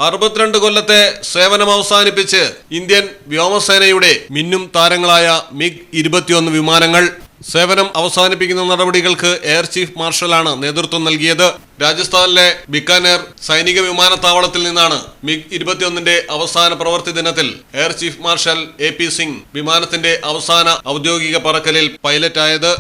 62 കൊല്ലത്തെ സേവനം അവസാനിപ്പിച്ച് ഇന്ത്യൻ വ്യോമസേനയുടെ മിന്നും താരങ്ങളായ MiG-21 വിമാനങ്ങൾ സേവനം അവസാനിപ്പിക്കുന്ന നടപടികൾക്ക് എയർ ചീഫ് മാർഷലാണ് നേതൃത്വം നൽകിയത്. രാജസ്ഥാനിലെ ബിക്കാനേർ സൈനിക വിമാനത്താവളത്തിൽ നിന്നാണ് MiG-21 അവസാന പ്രവൃത്തി ദിനത്തിൽ air chief marshal AP Singh വിമാനത്തിന്റെ അവസാന ഔദ്യോഗിക പറക്കലിൽ പൈലറ്റായത്.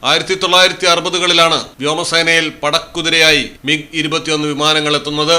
ആയിരത്തി 1960കളിലാണ് വ്യോമസേനയിൽ പടക്കുതിരയായി MiG-21 വിമാനങ്ങൾ എത്തുന്നത്.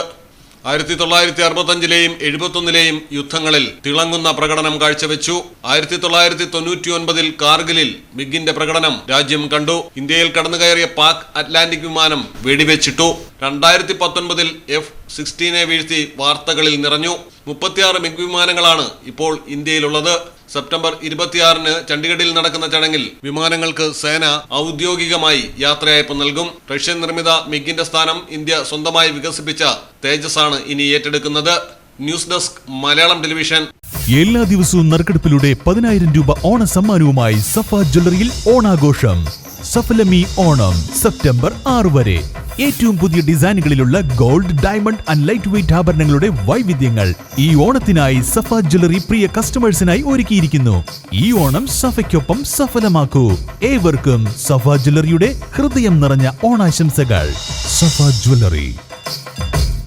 1965ലെയും 71ലെയും യുദ്ധങ്ങളിൽ തിളങ്ങുന്ന പ്രകടനം കാഴ്ചവെച്ചു. 1999ൽ കാർഗിലിൽ MiGന്റെ പ്രകടനം രാജ്യം കണ്ടു. ഇന്ത്യയിൽ കടന്നുകയറിയ പാക് അറ്റ്ലാന്റിക് വിമാനം വെടിവെച്ചിട്ടു. 2019ൽ F-16 വീഴ്ത്തി വാർത്തകളിൽ നിറഞ്ഞു. 36 MiG വിമാനങ്ങളാണ് ഇപ്പോൾ ഇന്ത്യയിലുള്ളത്. സെപ്റ്റംബർ 26-ന് ചണ്ഡീഗഡിൽ നടക്കുന്ന ചടങ്ങിൽ വിമാനങ്ങൾക്ക് സേന ഔദ്യോഗികമായി യാത്രയയപ്പ് നൽകും. റഷ്യൻ നിർമ്മിത MiGന്റെ സ്ഥാനം ഇന്ത്യ സ്വന്തമായി വികസിപ്പിച്ച തേജസ് ആണ് ഇനി ഏറ്റെടുക്കുന്നത്. News desk Malayalam television. എല്ലാ ദിവസവും നറുക്കെടുപ്പിലൂടെ 10,000 രൂപ ഓണ സമ്മാനവുമായി സഫ ജ്വല്ലറിയിൽ ഓണാഘോഷം. സഫലമി ഓണം സെപ്റ്റംബർ 6 വരെ. ഏറ്റവും പുതിയ ഡിസൈനുകളിലുള്ള gold, diamond and light weight ആഭരണങ്ങളുടെ വൈവിധ്യങ്ങൾ ഈ ഓണത്തിനായി സഫ ജ്വല്ലറി പ്രിയ കസ്റ്റമേഴ്സിനായി ഒരുക്കിയിരിക്കുന്നു. ഈ ഓണം സഫയ്ക്കൊപ്പം സഫലമാക്കൂ. ഏവർക്കും സഫ ജ്വല്ലറിയുടെ ഹൃദയം നിറഞ്ഞ ഓണാശംസകൾ. സഫ ജ്വല്ലറി.